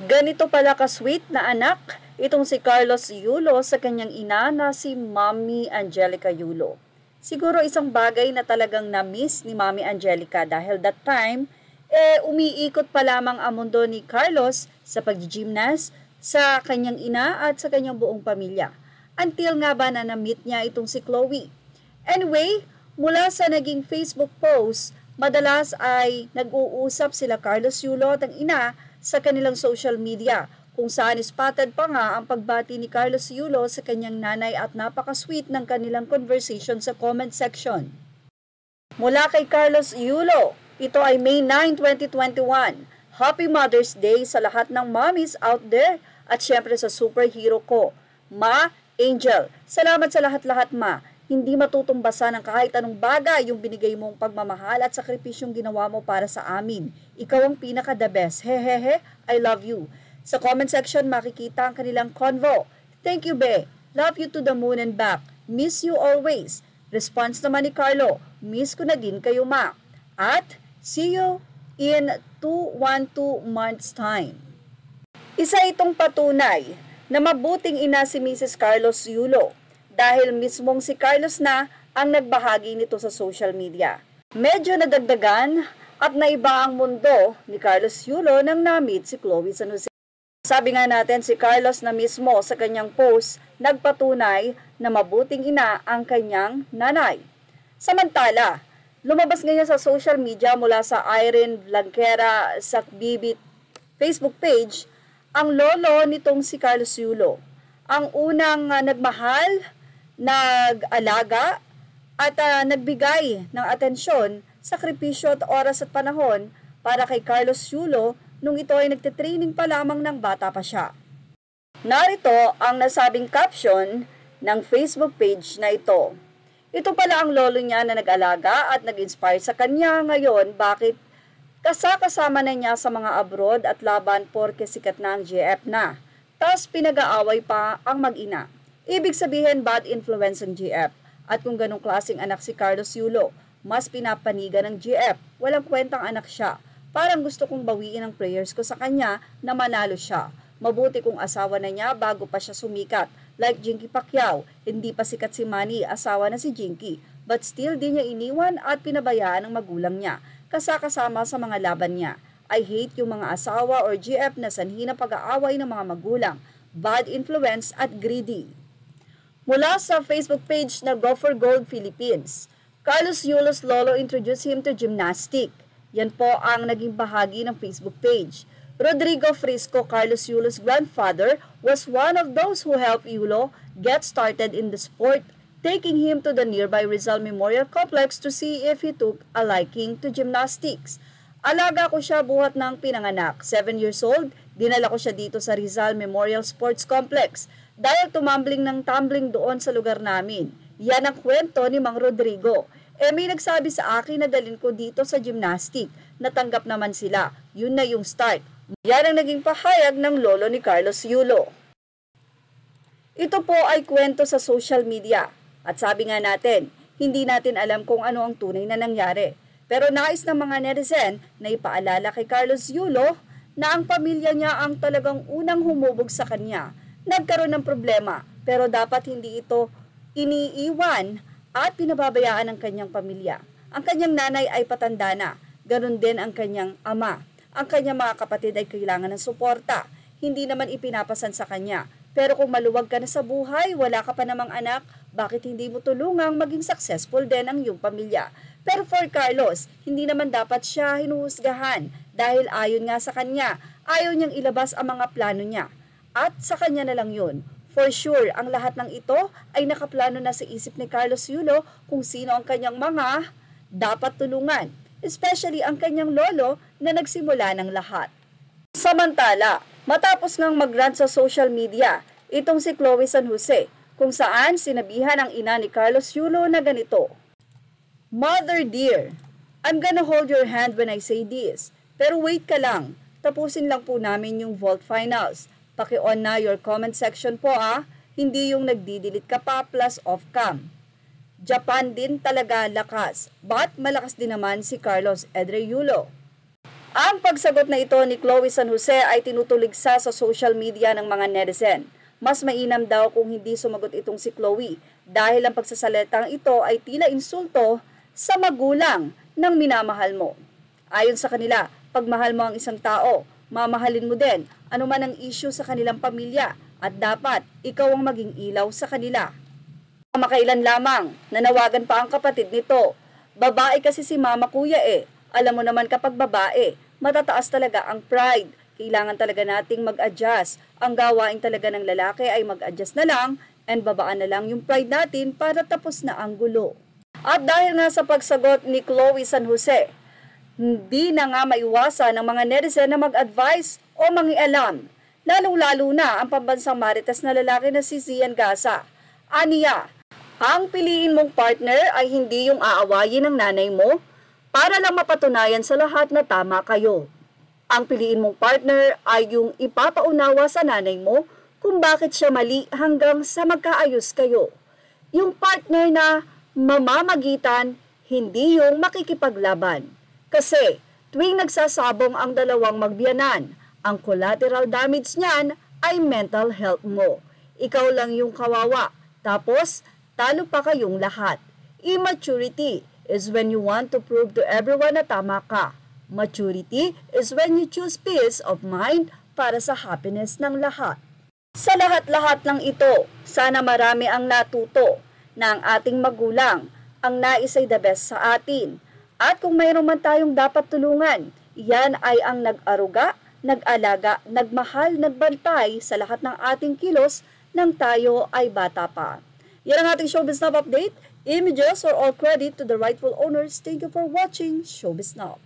Ganito pala ka-sweet na anak itong si Carlos Yulo sa kanyang ina na si Mommy Angelica Yulo. Siguro isang bagay na talagang na-miss ni Mommy Angelica dahil that time, umiikot pa lamang ang mundo ni Carlos sa pag-gymnast sa kanyang ina at sa kanyang buong pamilya. Until nga ba na na-meet niya itong si Chloe. Anyway, mula sa naging Facebook post, madalas ay nag-uusap sila Carlos Yulo at ang ina sa kanilang social media kung saan spotted pa nga ang pagbati ni Carlos Yulo sa kanyang nanay at napaka-sweet ng kanilang conversation sa comment section. Mula kay Carlos Yulo, ito ay May 9, 2021. Happy Mother's Day sa lahat ng mommies out there at syempre sa superhero ko, Ma Angel. Salamat sa lahat-lahat, Ma. Hindi matutumbasan ng kahit anong bagay yung binigay mong pagmamahal at sakripisyong ginawa mo para sa amin. Ikaw ang pinaka-the best. Hehehe, I love you. Sa comment section makikita ang kanilang convo. Thank you, Be. Love you to the moon and back. Miss you always. Response naman ni Carlo, miss ko na din kayo, Ma. At see you in 212 months time. Isa itong patunay na mabuting ina si Mrs. Carlos Yulo dahil mismong si Carlos na ang nagbahagi nito sa social media. Medyo nadagdagan at naiba ang mundo ni Carlos Yulo nang na-meet si Chloe San Jose. Sabi nga natin si Carlos na mismo sa kanyang post nagpatunay na mabuting ina ang kanyang nanay. Samantala, lumabas ngayon sa social media mula sa Irene Blanquera Sakbibit Facebook page ang lolo nitong si Carlos Yulo. Ang unang nagmahal, nag-alaga at nagbigay ng atensyon, sakripisyo at oras at panahon para kay Carlos Yulo nung ito ay nagtitraining pa lamang ng bata pa siya. Narito ang nasabing caption ng Facebook page na ito. Ito pala ang lolo niya na nag-alaga at nag-inspire sa kanya ngayon bakit kasama na niya sa mga abroad at laban porke sikat na ang GF na. Tas pinag-aaway pa ang mag-ina. Ibig sabihin bad influence ang GF. At kung ganong klaseng anak si Carlos Yulo, mas pinapanigan ng GF. Walang kwentang anak siya. Parang gusto kong bawiin ang prayers ko sa kanya na manalo siya. Mabuti kung asawa na niya bago pa siya sumikat. Like Jinky Pacquiao, hindi pa sikat si Manny, asawa na si Jinky. But still di niya iniwan at pinabayaan ng magulang niya. Kasama sa mga laban niya. I hate yung mga asawa or GF na sanhi na pag-aaway ng mga magulang. Bad influence at greedy. Mula sa Facebook page na Go for Gold Philippines, Carlos Yulo's lolo introduced him to gymnastic. Yan po ang naging bahagi ng Facebook page. Rodrigo Frisco, Carlos Yulo's grandfather, was one of those who helped Yulo get started in the sport, taking him to the nearby Rizal Memorial Complex to see if he took a liking to gymnastics. Alaga ko siya buhat ng pinanganak. 7 years old, dinala ko siya dito sa Rizal Memorial Sports Complex dahil tumambling ng tumbling doon sa lugar namin. Yan ang kwento ni Mang Rodrigo. May nagsabi sa akin na dalhin ko dito sa gymnastic. Natanggap naman sila. Yun na yung start. Yan ang naging pahayag ng lolo ni Carlos Yulo. Ito po ay kwento sa social media. At sabi nga natin, hindi natin alam kung ano ang tunay na nangyari. Pero nais ng mga netizen na ipaalala kay Carlos Yulo na ang pamilya niya ang talagang unang humubog sa kanya. Nagkaroon ng problema pero dapat hindi ito iniiwan at pinababayaan ng kanyang pamilya. Ang kanyang nanay ay patanda na, ganun din ang kanyang ama. Ang kanyang mga kapatid ay kailangan ng suporta, hindi naman ipinapasan sa kanya. Pero kung maluwag ka na sa buhay, wala ka pa namang anak, bakit hindi mo tulungang maging successful din ang iyong pamilya? Pero for Carlos, hindi naman dapat siya hinuhusgahan dahil ayon nga sa kanya, ayaw niyang ilabas ang mga plano niya. At sa kanya na lang yun. For sure, ang lahat ng ito ay nakaplano na sa isip ni Carlos Yulo kung sino ang kanyang mga dapat tulungan. Especially ang kanyang lolo na nagsimula ng lahat. Samantala, matapos ngang mag-rant sa social media, itong si Chloe San Jose, kung saan sinabihan ang ina ni Carlos Yulo na ganito. Mother dear, I'm gonna hold your hand when I say this. Pero wait ka lang, tapusin lang po namin yung vault finals. Paki-on na your comment section po hindi yung nagdidelete ka pa plus off cam. Japan din talaga lakas, but malakas din naman si Carlos Edre Yulo. Ang pagsagot na ito ni Chloe San Jose ay tinutuligsa sa social media ng mga netizen. Mas mainam daw kung hindi sumagot itong si Chloe dahil ang pagsasalitang ito ay tila insulto sa magulang ng minamahal mo. Ayon sa kanila, pag mahal mo ang isang tao, mamahalin mo din anuman ang issue sa kanilang pamilya at dapat ikaw ang maging ilaw sa kanila. Makailan lamang, nanawagan pa ang kapatid nito. Babae kasi si mama kuya eh. Alam mo naman kapag babae, matataas talaga ang pride. Kailangan talaga nating mag-adjust. Ang gawain talaga ng lalaki ay mag-adjust na lang and babaan na lang yung pride natin para tapos na ang gulo. At dahil nga sa pagsagot ni Chloe San Jose, hindi na nga maiwasan ng mga netizen na mag-advise o mangialam. Lalong-lalo na ang pambansang marites na lalaki na si Zian Gaza. Aniya, ang piliin mong partner ay hindi yung aawayin ng nanay mo para lang mapatunayan sa lahat na tama kayo. Ang piliin mong partner ay yung ipapaunawa sa nanay mo kung bakit siya mali hanggang sa magkaayos kayo. Yung partner na mamamagitan, hindi yung makikipaglaban. Kasi tuwing nagsasabong ang dalawang magbiyanan, ang collateral damage niyan ay mental health mo. Ikaw lang yung kawawa. Tapos, talo pa kayong lahat. Immaturity is when you want to prove to everyone na tama ka. Maturity is when you choose peace of mind para sa happiness ng lahat. Sa lahat-lahat ng ito, sana marami ang natuto na ang ating magulang ang nais ay the best sa atin. At kung mayroon man tayong dapat tulungan, yan ay ang nag-aruga, nag-alaga, nagmahal, nagbantay sa lahat ng ating kilos nang tayo ay bata pa. Yan ang ating Showbiz Now update. Images or all credit to the rightful owners. Thank you for watching Showbiz Now.